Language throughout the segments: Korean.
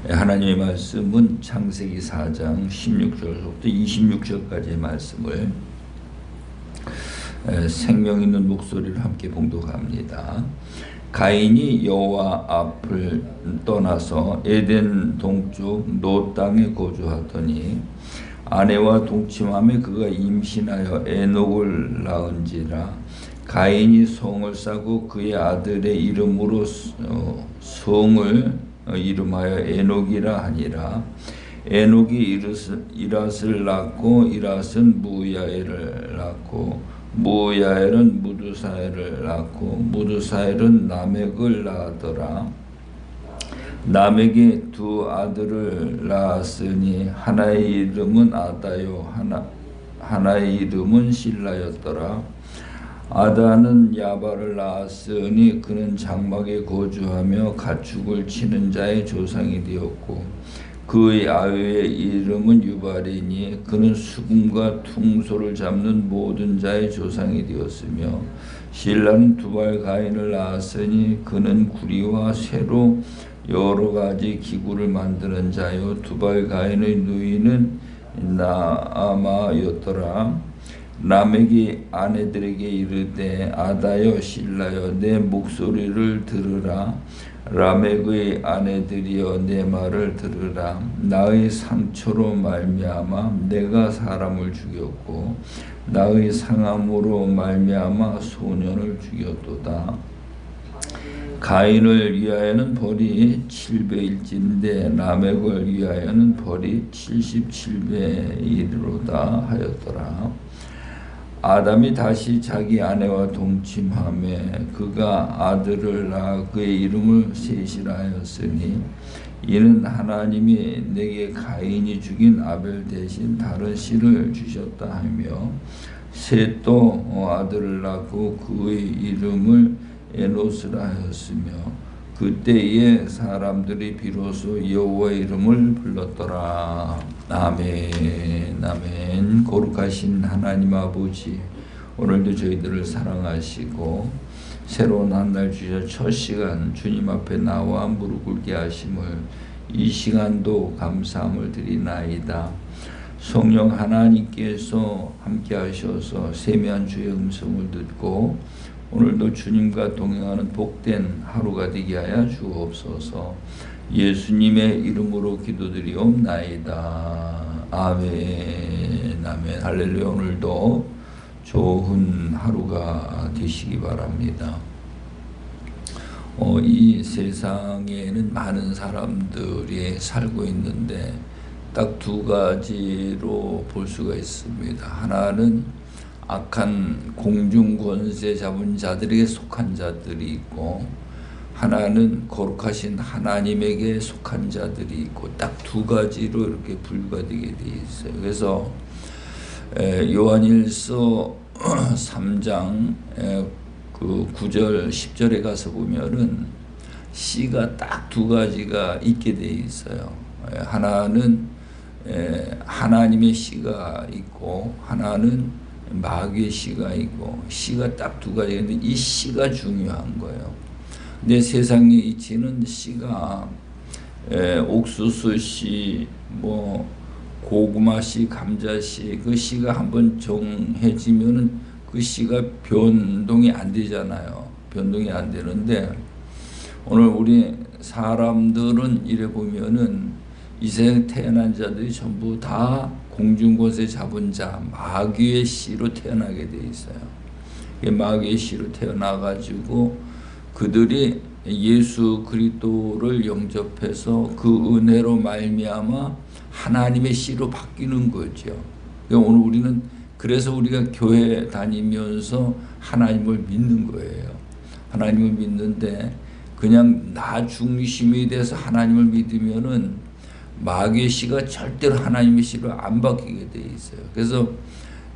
하나님의 말씀은 창세기 4장 16절부터 26절까지의 말씀을 생명 있는 목소리를 함께 봉독합니다. 가인이 여호와 앞을 떠나서 에덴 동쪽 노 땅에 거주하더니 아내와 동침함에 그가 임신하여 에녹을 낳은지라. 가인이 성을 싸고 그의 아들의 이름으로 성을 이름하여 에녹이라 하니라. 에녹이 이랏을 낳고 이랏은 무야엘을 낳고 무야엘은 무두사엘을 낳고 무두사엘은 라멕을 낳았더라. 라멕이 두 아들을 낳았으니 하나의 이름은 아다요 하나의 이름은 실라였더라. 아다는 야발을 낳았으니 그는 장막에 거주하며 가축을 치는 자의 조상이 되었고 그의 아우의 이름은 유발이니 그는 수금과 퉁소를 잡는 모든 자의 조상이 되었으며 실라는 두발 가인을 낳았으니 그는 구리와 쇠로 여러 가지 기구를 만드는 자요 두발 가인의 누이는 나아마였더라. 라멕이 아내들에게 이르되 아다여 실라여 내 목소리를 들으라. 라멕의 아내들이여 내 말을 들으라. 나의 상처로 말미암아 내가 사람을 죽였고 나의 상함으로 말미암아 소년을 죽였도다. 가인을 위하여는 벌이 7배일진데 라멕을 위하여는 벌이 77배이로다 하였더라. 아담이 다시 자기 아내와 동침하매 그가 아들을 낳아 그의 이름을 셋이라 하였으니 이는 하나님이 내게 가인이 죽인 아벨 대신 다른 씨를 주셨다 하며 셋도 아들을 낳고 그의 이름을 에노스라 하였으며 그때에 사람들이 비로소 여호와의 이름을 불렀더라. 아멘. 아멘. 거룩하신 하나님 아버지, 오늘도 저희들을 사랑하시고 새로운 한 날 주셔 첫 시간 주님 앞에 나와 무릎 꿇게 하심을 이 시간도 감사함을 드리나이다. 성령 하나님께서 함께 하셔서 세미한 주의 음성을 듣고 오늘도 주님과 동행하는 복된 하루가 되게 하여 주옵소서. 예수님의 이름으로 기도드리옵나이다. 아멘. 아멘. 할렐루야. 오늘도 좋은 하루가 되시기 바랍니다. 이 세상에는 많은 사람들이 살고 있는데 딱 두 가지로 볼 수가 있습니다. 하나는 악한 공중 권세 잡은 자들에게 속한 자들이 있고 하나는 거룩하신 하나님에게 속한 자들이 있고 딱 두 가지로 이렇게 분류가 되게 돼 있어요. 그래서 요한일서 3장 그 9절 10절에 가서 보면은 씨가 딱 두 가지가 있게 돼 있어요. 하나는 하나님의 씨가 있고 하나는 마귀의 씨가 있고 씨가 딱 두 가지가 있는데 이 씨가 중요한 거예요. 근데 세상의 이치는 씨가 옥수수 씨, 뭐 고구마 씨, 감자 씨, 그 씨가 한번 정해지면은 그 씨가 변동이 안 되잖아요. 변동이 안 되는데 오늘 우리 사람들은 이래 보면은 이 세상에 태어난 자들이 전부 다 공중권세 잡은 자 마귀의 씨로 태어나게 돼 있어요. 마귀의 씨로 태어나가지고 그들이 예수 그리스도를 영접해서 그 은혜로 말미암아 하나님의 씨로 바뀌는 거죠. 오늘 우리는 그래서 우리가 교회 다니면서 하나님을 믿는 거예요. 하나님을 믿는데 그냥 나 중심이 돼서 하나님을 믿으면은 마귀의 씨가 절대로 하나님의 씨로 안 바뀌게 돼 있어요. 그래서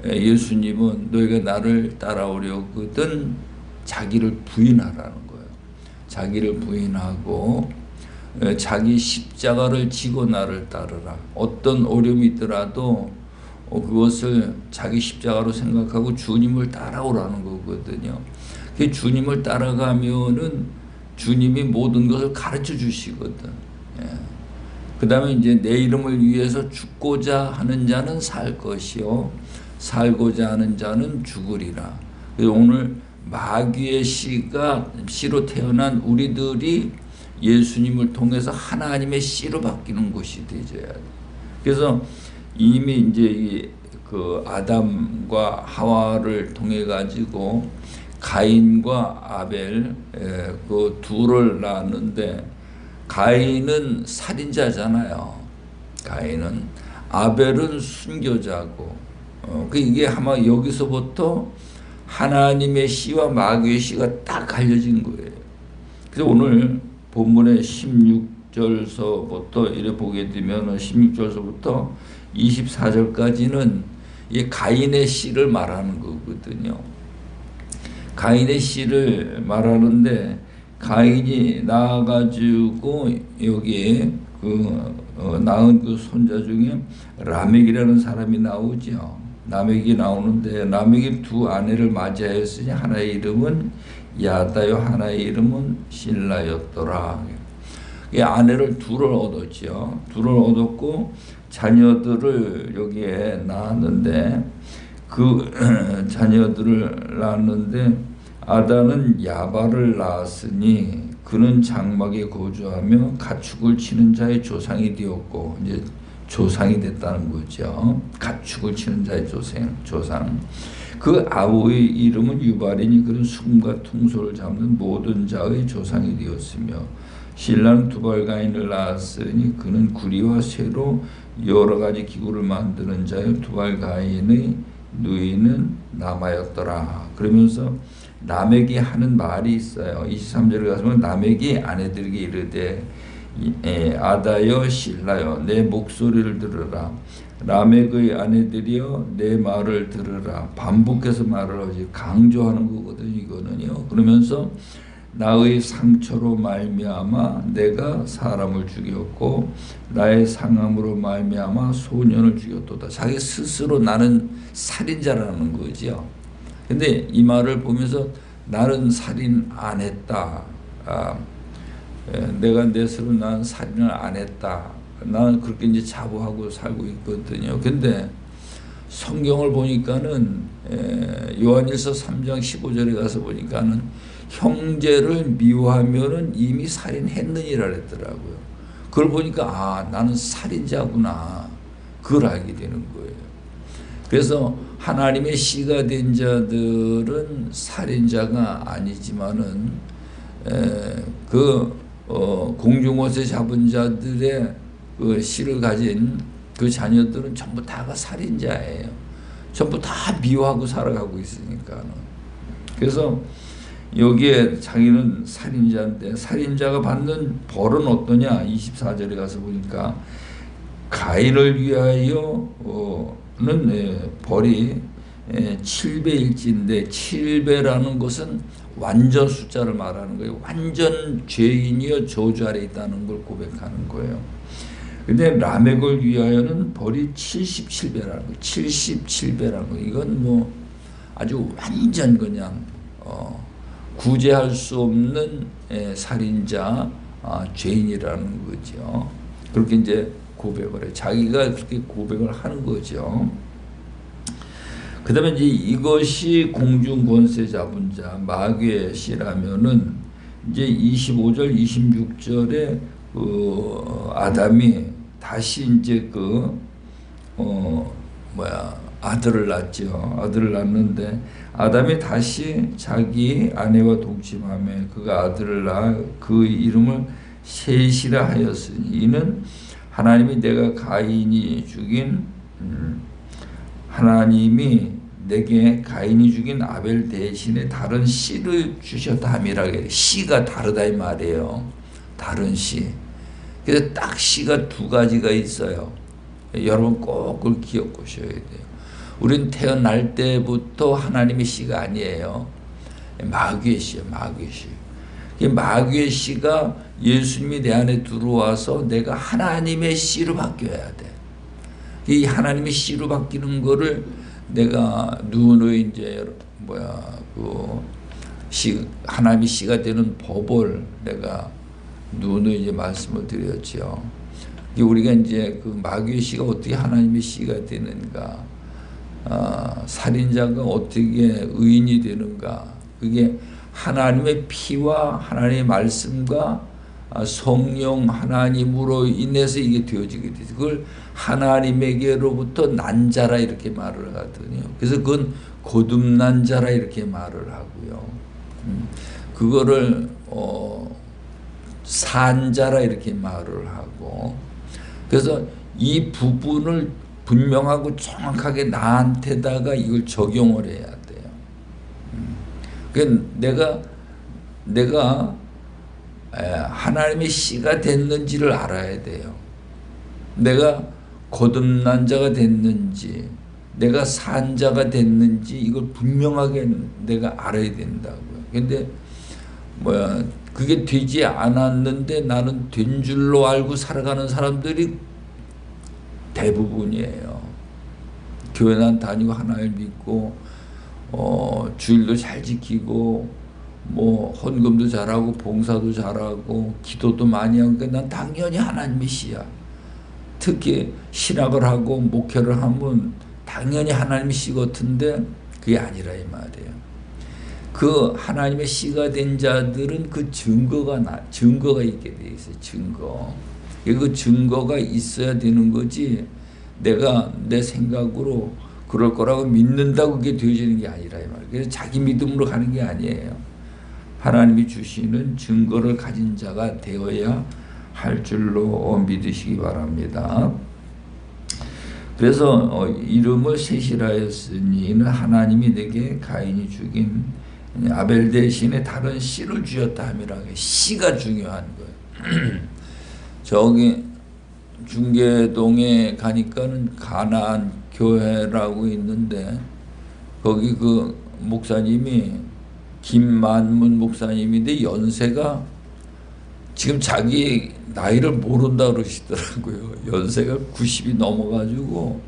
예수님은 너희가 나를 따라오려거든 자기를 부인하라는 거예요. 자기를 부인하고 자기 십자가를 지고 나를 따르라. 어떤 어려움이 있더라도 그것을 자기 십자가로 생각하고 주님을 따라오라는 거거든요. 그 주님을 따라가면은 주님이 모든 것을 가르쳐 주시거든. 다음에 이제 내 이름을 위해서 죽고자 하는 자는 살 것이요 살고자 하는 자는 죽으리라. 그래서 오늘 마귀의 씨로 태어난 우리들이 예수님을 통해서 하나님의 씨로 바뀌는 것이 되어야 돼. 그래서 이미 이제 그 아담과 하와를 통해 가지고 가인과 아벨 그 둘을 낳았는데, 가인은 살인자잖아요. 가인은. 아벨은 순교자고. 이게 아마 여기서부터 하나님의 씨와 마귀의 씨가 딱 갈려진 거예요. 그래서 오늘 본문의 16절서부터 이래 보게 되면 16절서부터 24절까지는 이 가인의 씨를 말하는 거거든요. 가인의 씨를 말하는데, 가인이 낳아가지고 여기에 낳은 그 손자 중에 라멕이라는 사람이 나오죠. 라멕이 나오는데, 라멕이 두 아내를 맞이하였으니 하나의 이름은 야다요 하나의 이름은 실라였더라. 이 아내를 둘을 얻었죠. 둘을 얻었고 자녀들을 여기에 낳았는데, 그 자녀들을 낳았는데 아다는 야발을 낳았으니 그는 장막에 거주하며 가축을 치는 자의 조상이 되었고, 이제 조상이 됐다는 거죠. 가축을 치는 자의 조상. 그 아우의 이름은 유발이니 그는 숨과 퉁소를 잡는 모든 자의 조상이 되었으며, 신라는 두발가인을 낳았으니 그는 구리와 쇠로 여러 가지 기구를 만드는 자요 두발가인의 누이는 남아였더라. 그러면서 라멕이 하는 말이 있어요. 23절에 가서는 라멕이 아내들에게 이르되 아다여 실라여 내 목소리를 들으라. 라멕의 아내들이여 내 말을 들으라. 반복해서 말을 하지, 강조하는 거거든요, 이거는요. 그러면서 나의 상처로 말미암아 내가 사람을 죽였고 나의 상함으로 말미암아 소년을 죽였도다. 자기 스스로 나는 살인자라는 거죠. 근데 이 말을 보면서 나는 살인 안 했다. 내가 내 스스로 나는 살인을 안 했다. 나는 그렇게 이제 자부하고 살고 있거든요. 근데 성경을 보니까는 요한일서 3장 15절에 가서 보니까는 형제를 미워하면은 이미 살인했느니라 그랬더라고요. 그걸 보니까 나는 살인자구나. 그걸 알게 되는 거예요. 그래서 하나님의 씨가 된 자들은 살인자가 아니지만은 공중옷에 잡은 자들의 그 씨를 가진 그 자녀들은 전부 다가 살인자예요. 전부 다 미워하고 살아가고 있으니까. 그래서 여기에 자기는 살인자인데, 살인자가 받는 벌은 어떠냐? 24절에 가서 보니까 가인을 위하여는 벌이 7배일지인데, 7배라는 것은 완전 숫자를 말하는 거예요. 완전 죄인이여 저주 아래 있다는 걸 고백하는 거예요. 근데 라멕을 위하여는 벌이 77배라는 거예요. 77배라는 거. 이건 뭐 아주 완전 그냥 구제할 수 없는 살인자, 죄인이라는 거죠. 그렇게 이제 고백을 해. 자기가 그렇게 고백을 하는 거죠. 그 다음에 이제 이것이 공중 권세 잡은 자, 마귀의 씨라면은 이제 25절, 26절에 아담이 다시 이제 아들을 낳죠. 아들을 낳는데 아담이 다시 자기 아내와 동침하며 그가 아들을 낳아 그 이름을 셋이라 하였으니 이는 하나님이 내가 가인이 죽인 하나님이 내게 가인이 죽인 아벨 대신에 다른 씨를 주셨다 함이라. 씨가 다르다 이 말이에요. 다른 씨. 그래서 딱 씨가 두 가지가 있어요. 여러분 꼭 그걸 기억하셔야 돼요. 우린 태어날 때부터 하나님의 씨가 아니에요. 마귀의 씨예요. 마귀의 씨. 마귀의 씨가 예수님이 내 안에 들어와서 내가 하나님의 씨로 바뀌어야 돼. 이 하나님의 씨로 바뀌는 거를 내가 눈으로 이제 하나님의 씨가 되는 법을 내가 누누이 이제 말씀을 드렸죠. 우리가 이제 그 마귀의 씨가 어떻게 하나님의 씨가 되는가, 살인자가 어떻게 의인이 되는가, 그게 하나님의 피와 하나님의 말씀과 성령 하나님으로 인해서 이게 되어지게 되죠. 그걸 하나님에게로부터 난 자라 이렇게 말을 하거든요. 그래서 그건 거듭난 자라 이렇게 말을 하고요. 그거를 산 자라 이렇게 말을 하고, 그래서 이 부분을 분명하고 정확하게 나한테다가 이걸 적용을 해야 돼요. 그러니까 내가 하나님의 씨가 됐는지를 알아야 돼요. 내가 거듭난 자가 됐는지, 내가 산 자가 됐는지 이걸 분명하게 내가 알아야 된다고요. 근데 그게 되지 않았는데 나는 된 줄로 알고 살아가는 사람들이 대부분이에요. 교회 난 다니고 하나님 믿고 주일도 잘 지키고 헌금도 잘하고 봉사도 잘하고 기도도 많이 하고, 난 당연히 하나님의 씨야. 특히 신학을 하고 목회를 하면 당연히 하나님의 씨 같은데 그게 아니라 이 말이에요. 그 하나님의 씨가 된 자들은 그 증거가 있게 돼 있어요. 증거. 그 증거가 있어야 되는 거지, 내가 내 생각으로 그럴 거라고 믿는다고 그게 되어지는 게 아니라 이 말이에요. 그래서 자기 믿음으로 가는 게 아니에요. 하나님이 주시는 증거를 가진 자가 되어야 할 줄로 믿으시기 바랍니다. 그래서 이름을 셋이라 했으니 이는 하나님이 내게 가인이 죽인 아벨 대신에 다른 씨를 주었다 함이라. 씨가 중요한 거예요. 저기 중계동에 가니까는 가나안 교회라고 있는데, 거기 그 목사님이 김만문 목사님인데 연세가 지금 자기 나이를 모른다 그러시더라고요. 연세가 90이 넘어가지고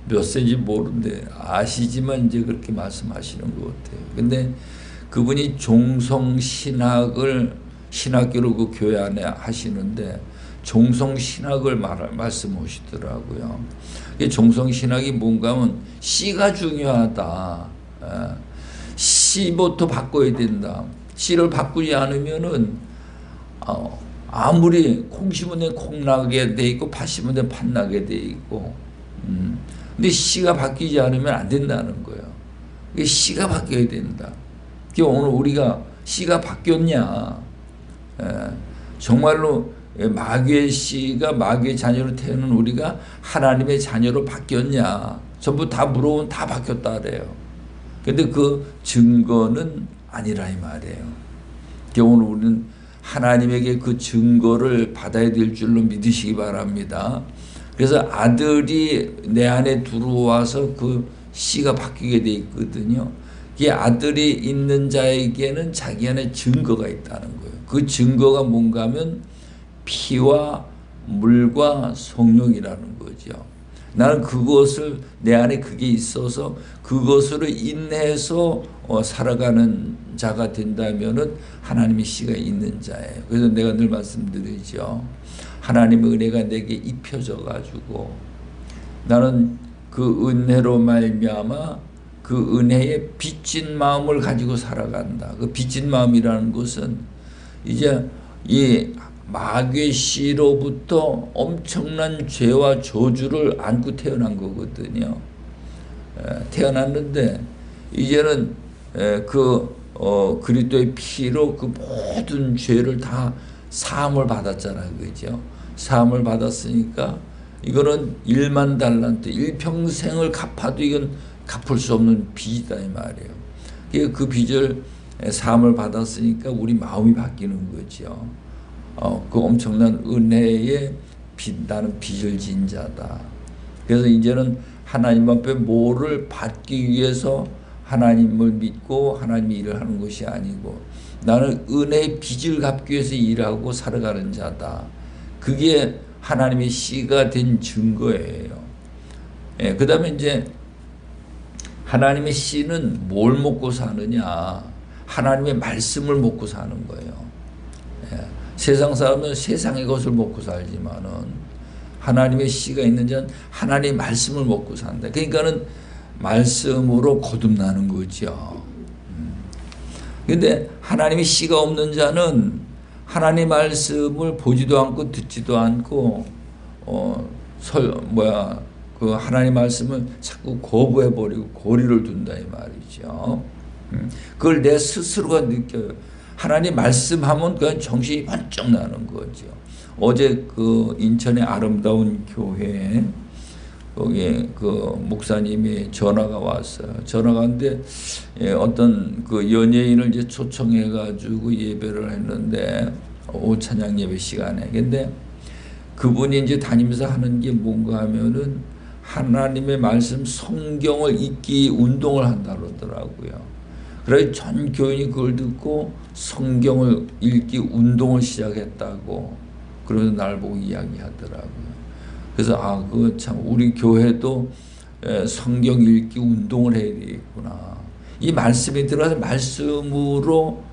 몇 세인지 모른대. 아시지만 이제 그렇게 말씀하시는 것 같아요. 근데 그분이 종성신학을 신학교로 그 교회 안에 하시는데 종성신학을 말씀하시더라고요. 종성신학이 뭔가 하면 씨가 중요하다. 씨부터 바꿔야 된다. 씨를 바꾸지 않으면은 아무리 콩 심은 데 콩 나게 돼 있고 팥 심은 데 팥 나게 돼 있고, 근데 씨가 바뀌지 않으면 안 된다는 거예요. 씨가 바뀌어야 된다. 오늘 우리가 씨가 바뀌었냐? 정말로 마귀의 씨가 마귀의 자녀로 태어난 우리가 하나님의 자녀로 바뀌었냐? 전부 다 물어보면 다 바뀌었다 그래요. 근데 그 증거는 아니라 이 말이에요. 오늘 우리는 하나님에게 그 증거를 받아야 될 줄로 믿으시기 바랍니다. 그래서 아들이 내 안에 들어와서 그 씨가 바뀌게 돼 있거든요. 이 아들이 있는 자에게는 자기 안에 증거가 있다는 거예요. 그 증거가 뭔가 하면 피와 물과 성령이라는 거죠. 나는 그것을 내 안에 그게 있어서 그것으로 인해서 살아가는 자가 된다면은 하나님의 씨가 있는 자예요. 그래서 내가 늘 말씀드리죠. 하나님의 은혜가 내게 입혀져 가지고 나는 그 은혜로 말미암아 그 은혜의 빚진 마음을 가지고 살아간다. 그 빚진 마음이라는 것은 이제 이 마귀의 씨로부터 엄청난 죄와 저주를 안고 태어난 거거든요. 태어났는데 이제는 그리스도의 피로 그 모든 죄를 다 사함을 받았잖아요. 그죠? 사함을 받았으니까 이거는 1만 달란트, 일평생을 갚아도 이건 갚을 수 없는 빚이다 이 말이에요. 그 빚을 사함을 받았으니까 우리 마음이 바뀌는 거죠. 그 엄청난 은혜의 나는 빚을 진 자다. 그래서 이제는 하나님 앞에 뭐를 받기 위해서 하나님을 믿고 하나님의 일을 하는 것이 아니고 나는 은혜의 빚을 갚기 위해서 일하고 살아가는 자다. 그게 하나님의 씨가 된 증거예요. 그 다음에 이제 하나님의 씨는 뭘 먹고 사느냐? 하나님의 말씀을 먹고 사는 거예요. 세상 사람은 세상의 것을 먹고 살지만은 하나님의 씨가 있는 자는 하나님의 말씀을 먹고 산다. 그러니까는 말씀으로 거듭나는 거죠. 근데 하나님의 씨가 없는 자는 하나님의 말씀을 보지도 않고 듣지도 않고 그 하나님 말씀을 자꾸 거부해 버리고 고리를 둔다 이 말이죠. 그걸 내 스스로가 느껴요. 하나님 말씀하면 그냥 정신이 번쩍 나는 거죠. 어제 그 인천의 아름다운 교회에 거기에 그 목사님이 전화가 왔어요. 전화가 왔는데 어떤 그 연예인을 이제 초청해 가지고 예배를 했는데 오후 찬양 예배 시간에. 근데 그분이 이제 다니면서 하는 게 뭔가 하면은 하나님의 말씀 성경을 읽기 운동을 한다 그러더라고요. 그래서 전 교인이 그걸 듣고 성경을 읽기 운동을 시작했다고 그러면서 날 보고 이야기하더라고요. 그래서 그거 참 우리 교회도 성경 읽기 운동을 해야 되겠구나. 이 말씀이 들어가서 말씀으로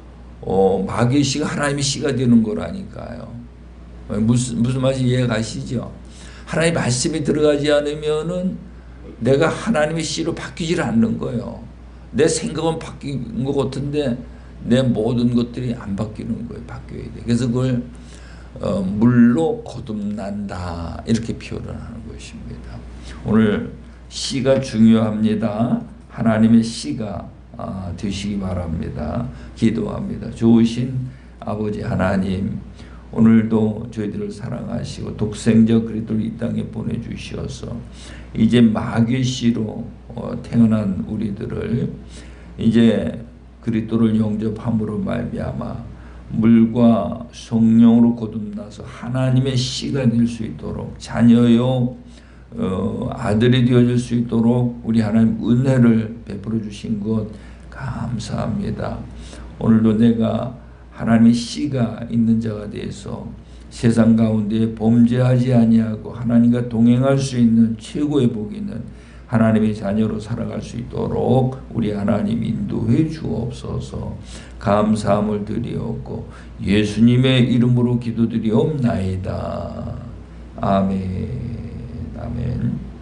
마귀의 씨가 하나님의 씨가 되는 거라니까요. 무슨 말인지 이해가시죠? 하나님의 말씀이 들어가지 않으면은 내가 하나님의 씨로 바뀌질 않는 거예요. 내 생각은 바뀐 것 같은데 내 모든 것들이 안 바뀌는 거예요. 바뀌어야 돼. 그래서 그걸 물로 거듭난다 이렇게 표현을 하는 것입니다. 오늘 씨가 중요합니다. 하나님의 씨가 되시기 바랍니다. 기도합니다. 좋으신 아버지 하나님, 오늘도 저희들을 사랑하시고 독생자 그리스도를 이 땅에 보내주셔서 이제 마귀의 씨로 태어난 우리들을 이제 그리스도를 영접함으로 말미암아 물과 성령으로 거듭나서 하나님의 씨가 될 수 있도록 자녀요 아들이 되어질 수 있도록 우리 하나님 은혜를 베풀어 주신 것 감사합니다. 오늘도 내가 하나님의 씨가 있는 자가 되어서 세상 가운데 범죄하지 아니하고 하나님과 동행할 수 있는 최고의 복이 있는 하나님의 자녀로 살아갈 수 있도록 우리 하나님 인도해 주옵소서. 감사함을 드리옵고 예수님의 이름으로 기도드리옵나이다. 아멘. 아멘.